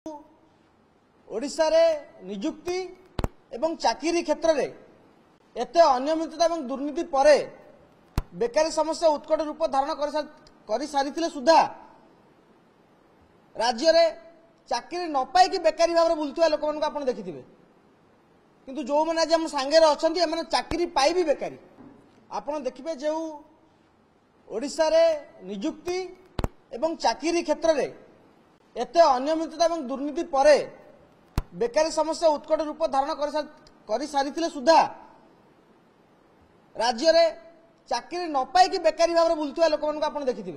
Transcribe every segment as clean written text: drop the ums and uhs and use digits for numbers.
ओडिशा रे निजुक्ति एवं चाकरी क्षेत्र में एते अनियमितता एवं दुर्नीति परे बेकारी समस्या उत्कट रूप धारण कर सारी सुधा राज्य रे चाकरी न पाई बेकारी भाव बुलुवा लोक आप देखिथे किंतु जो मैंने आज आम सांगे अच्छा चाकरी पाई भी बेकारी आप देखिए जो ओडिशा रे निजुक्ति एवं चाकरी क्षेत्र में एते अनियमितता एवं दुर्नीति परे बेकारी समस्या उत्कट रूप धारण कर सारी सुधा राज्य रे चाकरी न पाई बेकारी भाव बुलुवा लोक आप देखिथे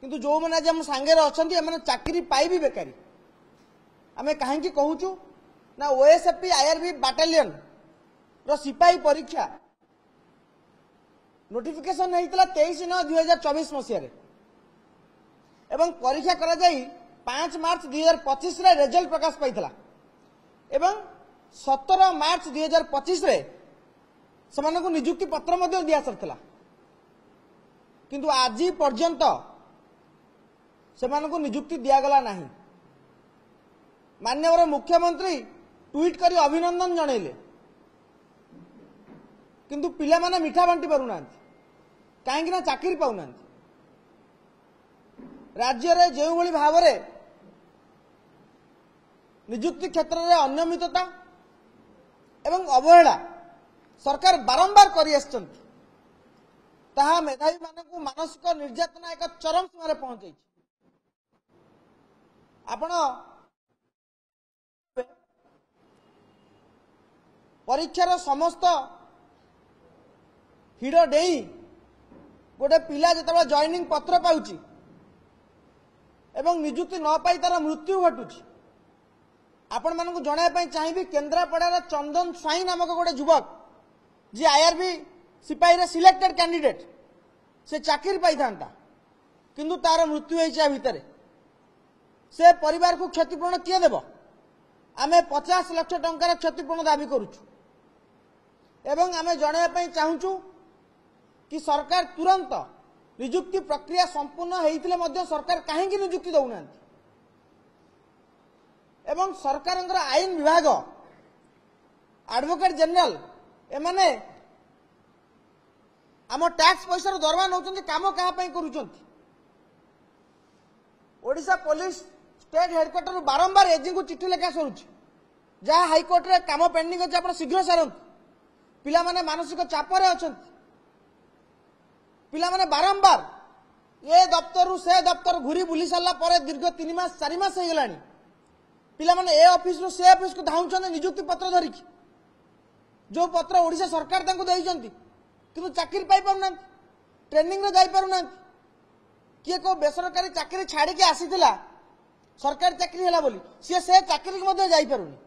किंतु जो मैंने आज आम सांगे अच्छा चाकरी पाई भी बेकारी आम कहीं कहूँ ना ओएसएफपी आईआरबी बाटालियन रो सिपाही परीक्षा नोटिफिकेशन होता 23/9/2024 मसीह एवं परीक्षा करा जाई 5 मार्च 2025 रे रिजल्ट प्रकाश पाइथला एवं 17 मार्च 2025 रे समान को नियुक्ति पत्र मध्य दिया सरथिला किंतु आज पर्यंत समान को नियुक्ति दिया गला नहीं। माननीय मुख्यमंत्री ट्वीट करी अभिनंदन जनइले किंतु पिला माने मिठा बांटी पारुना कहीं चाकरी पाऊना राज्य रे जो भली भाव रे निजुक्ति क्षेत्र में अनियमितता एवं अवहेला सरकार बारंबार करी मेधावी मानक मानसिक निर्यातना एक चरम सीमा पहुंचाई आपण परीक्षार समस्त हिड़ डेई गोटे पिला जिते जॉइनिंग पत्र पाउची एवं निजुक्ति न पाई तार मृत्यु घटुची आपण मानक जणाई चाहिए केन्द्रापड़ार चंदन स्वाई नामक गोटे युवक जी आईआरबी सिपाही रे सिलेक्टेड कैंडिडेट से चाकरी पाई था किंतु तार मृत्यु होइछा भितरे से परिवार को क्षतिपूर्ण किए देव आमे 50 लाख टंकार क्षतिपूर्ण दाबी करुचु एवं आमे जणाई चाहूचु कि सरकार तुरंत निजुक्ति प्रक्रिया संपूर्ण होइथिले मध्य सरकार कहीं निजुक्ति दौना एवं सरकार आईन विभाग एडवोकेट जनरल एमाने आम टैक्स पैसा दरमा नौ काम क्या करुचंती ओडिशा पुलिस स्टेट हेडक्वार्टर बारंबार एजी को चिठी लेखा सरुची जहाँ हाईकोर्ट रे काम पेंडिंग अच्छे आप शीघ्र सारंतु पिला माने मानसिक चापरे अछंती पिला माने बारंबार ये दफ्तर से दफ्तर घूरी बुली सारा पर दीर्घ 3 मास 4 मास हो गलानी पिला माने ए ऑफिस रो से ऑफिस को धाउछन नियुक्ति पत्र धरिकी जो पत्र ओडिशा सरकार तांको देइचंती किंतु चाकरी पाई पारुना ट्रेनिंग रे जाई पारुना किए को बेसरकारी चाकरी छाड़ी के आसीथिला सरकारी चाकरी हैला बोली से चाकरी के मध्य जाई पारुनी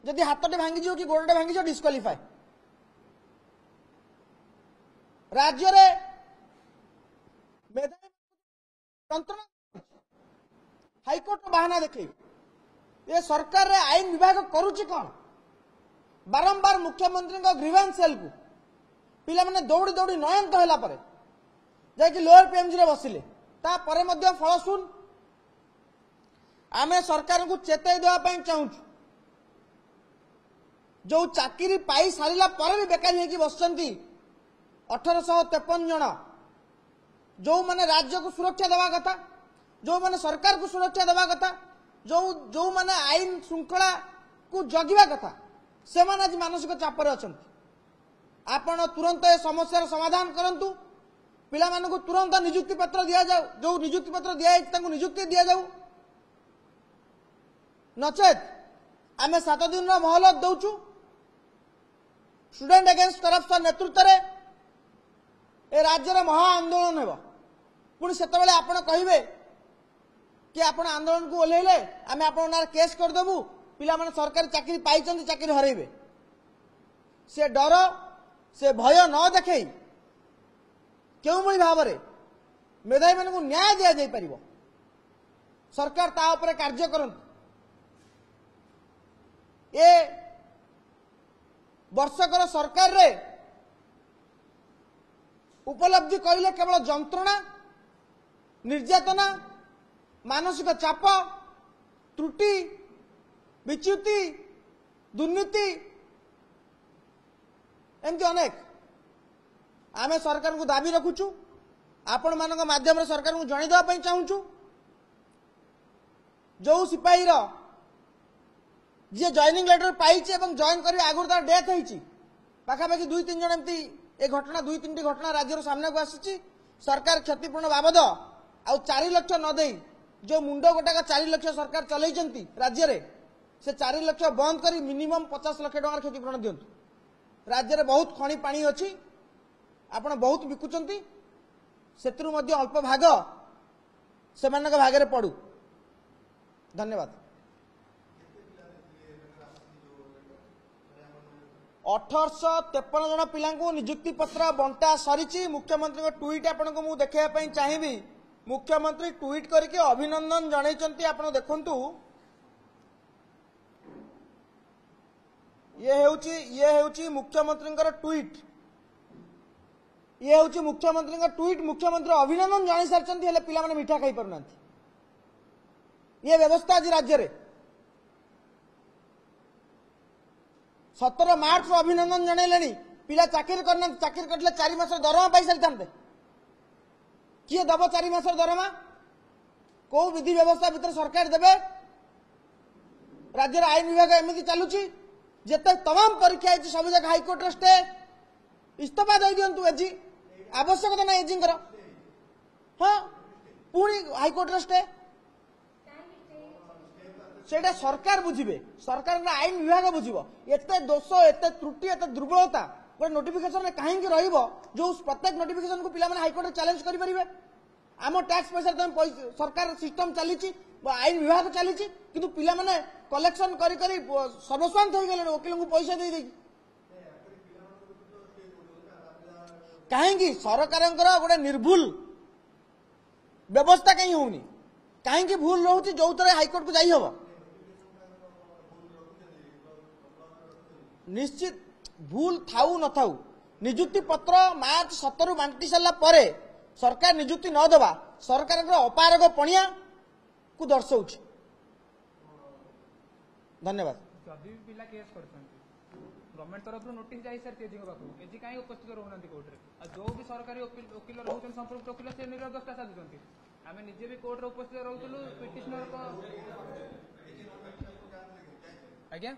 जदि हाथटे भांगी जो कि गोड़टे भांगी जो डिस्क्वालिफाई राज्य रे हाईकोर्ट बहाना देखे ये सरकार रे आईन विभाग करुची कौन बारंबार मुख्यमंत्री ग्रीवेंस सेल को पिला माने दौड़ी दौड़ी नयंत होला परे जाकि लोअर पीएमजी रे बसिले ता परे मध्य फल सुन आमे सरकार को चेताई देवा पई चाहूछु जो चाकरी पाई सारिला परे भी बेकारी हेकी बसचंती 1853 जन जो माने राज्य को सुरक्षा देवा कथा जो माने सरकार को सुरक्षा देवा कथा जो माने आईन श्रृंखला को जगिवा कथा से माने आज मानसिक चापर अछंती आपण तुरंत ए समस्या समाधान करंतु पिला माने को तुरंत नियुक्ति पत्र दिया जाऊ जो नियुक्ति पत्र दिया तांको नियुक्ति दिया जाऊ नचेत आमे 7 दिन मोहलत दउचु स्टूडेंट अगेंस्ट करप्शन नेतृत्व रे ए राज्य महा आंदोलन हेबो पुणी सेतबेले आपण कहिबे कि आपण आंदोलन को ओल्हेले आमे आपण नार केस कर देबु पिला माने सरकारी चाकरी पाइचंती चाकरी हरैबे से डर से भय न देखै केउ भली भाव रे मेधावी माने को न्याय दिया जाई परिबो सरकार ता ऊपर कार्य करंतु ए वर्षकर सरकार रे उपलब्धि कहले केवल जंत्रणा निर्यातना मानसिक चाप त्रुटि विच्युति दुर्नीति एमती अनेक आमे सरकार को दाबी रखुचु आपण मानक माध्यम सरकार को जनईदेवा चाहूँ जो सिपाही जी जॉइनिंग लेटर पाई जॉइन कर आगुरी तार डेथ होती पाखापाखि 2-3 जन एमती ए घटना 2-3 घटना राज्य सामना को आसी सरकार क्षतिपूर्ण बाबद आउ 4 लाख न दे जो मुंड गोटाक 4 लाख सरकार चलती राज्य रे से 4 लाख बंद कर मिनिमम 50 लाख टकर क्षतिपूरण दिंतु राज्य में बहुत खनि पानी अच्छी आपण बहुत बिकुचंती सेतरु मध्य अल्प भाग से भागे पड़ू। धन्यवाद। 1853 जन पिला निजुक्ति पत्र बंटा सरी मुख्यमंत्री ट्वीट आपन को मु देखा चाहिए मुख्यमंत्री ट्वीट करके अभिनंदन जनइचंती आपण देखंतु ये हेउची मुख्यमंत्री ट्वीट ये हूँ मुख्यमंत्री ट्वीट मुख्यमंत्री अभिनंदन जन सारी हेल्ले पिला माने मिठा खाई पारना ये व्यवस्था आज राज्य में 17 मार्च अभिनंदन जनइले पिला चाकरी करना चाकरी करले 4 मास दरमा पाई सारी किए दब 4 मास दरमा को विधि व्यवस्था भितर सरकार देवे राज्य आईन विभाग एमती चलुची जिते तमाम परीक्षा है सब जगह हाइकोर्ट स्टे इस्तीफा दे दिंतु एजी आवश्यकता ना एजी हाँ पुणी हाइकोर्ट स्टे सेटा सरकार बुझे सरकार आईन विभाग बुझे एते दोष एते त्रुटि एते दुर्बलता गोटे नोटिफिकेशन कहीं जो प्रत्येक नोटिफिकेशन को पिला हाइकोर्ट चैलेंज करेंगे आम टैक्स पैसा सरकार सिस्टम चली आईन विभाग चली किंतु पिला माने कलेक्शन करी सर्वस्वांत हो गले वकिल को पैसा दे कहीं सरकार गोटे निर्भुल व्यवस्था कहीं होनी कहीं भूल रोचे जो थे हाइकोर्ट को जाई हब निश्चित भूल थाऊ न थाऊ निजुक्ति पत्र मार्च 17 बांटी सारा पर सरकार निजुक्ति न देवा सरकार अपारग पणिया को दर्शाऊ। धन्यवाद। जदि भी पिला केस करछंती गवर्नमेंट तरफ नोटिस जाई सर केजी को बापू केजी काई उपस्थित रहउनांती कोर्ट रे आ जो भी सरकारी वकील रहउछन संपर्क वकील से निर्दोषता साजुचंती आमे निजे भी कोर्ट रे उपस्थित रहउतलु पिटिशनर को आज्ञा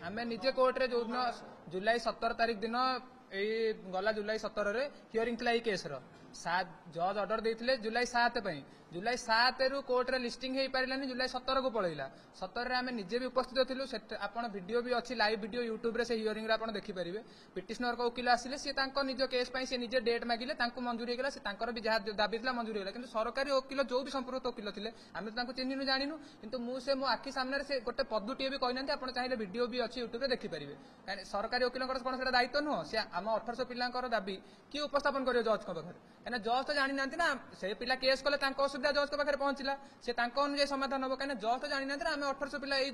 आमे निजे कोर्ट रे जो जुलाई 17 तारिख दिन ए गला जुलाई 17 रे हियरिंग थला ए केस रो जज ऑर्डर देथिले जुलाई 7 पई जुलाई 7 रु कोर्ट रे लिस्टिंग हे पारिलानी जुलाई 17 को पळैला 17 रे आमे निजे भी उपस्थित थिलु आपण वीडियो भी अछि लाइव वीडियो यूट्यूब रे से हियरिंग रे आपण देखि परिबे पिटिशनर को वकील आसिले से तांको निज केस पई से निजे डेट मागिले तांको मंजूरी गेला से तांकर भी जहा दाबी थिला मंजूरी गेला किंतु सरकारी वकील जो भी संपर्क वकील थिले आमे तांको चिन्हिनु जानिनु किंतु मु से मो आखि सामने रे से गोटे पदुटी भी कहनांती आपण चाहिले वीडियो भी अछि यूट्यूब रे देखि परिबे काहे सरकारी वकीलंकर कोन सेटा दायित्व नुह से आम 1800 पिलांकर दाबी कि उपस्थापन करियो जज को पाखरे काहे जज तो जानि नांती ना से पिला केस कले तांको असुविधा जज को पाखरे पहुंचला से तांको अनुसार समाधान हो काहे जज तो जानि नांती ना आमे 1800 पिला ए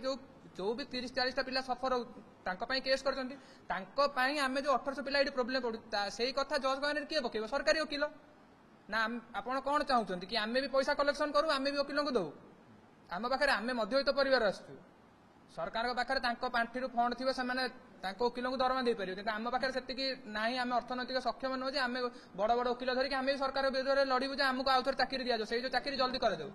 जो भी 30-40 टा पिला सफर हो तांको पई केस करचंती तांको पई आमे जो 1800 पिला एडी प्रॉब्लम पडु सेही कथा जज कहने के पकेबो सरकारी वकील ना आपण कोन चाहुचंती कि आमे भी पैसा कलेक्शन करू आमे भी वकील को दउ आम पाखरे आमे मध्यवित्त परिवार आसु सरकार पाखरे तांको पांठी रु फंड थिबो से माने तांको वकील को दरमा दे परिबो किंतु आम पाखरे सेति नाही आमे अर्थनैतिक सक्षम न हो जे आमे बड़ बड़ वकील धरि कि आमे सरकार विरोध रे लड़ीबु जे हमको आउथर चाकरी दिया जो सेही जो चाकरी जल्दी कर दउ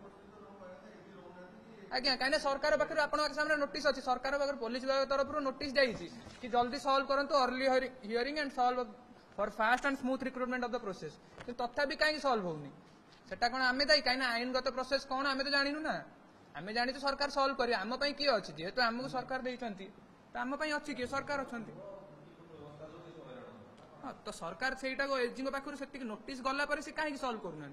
आज्ञा कहीं सरकार पाखे आपन सामने नोटिस अच्छी सरकार पाखे पुलिस विभाग तरफ नोटिस जाइए कि जल्दी सॉल्व करंतु early hearing and solve for fast and smooth recruitment of the process तथापि कहीं सॉल्व होनी सेटा कौन आमे दायी कहीं आईनगत प्रोसेस कौन आमे तो जानू ना आमे जानी तो सरकार सॉल्व करिए आम किए अच्छी जेहेतु आमको सरकार देइछंती तो आम अच्छी किए सरकार अच्छी हाँ तो सरकार से एजी पाखु से नोटिस गला पर से कहीं सॉल्व करूना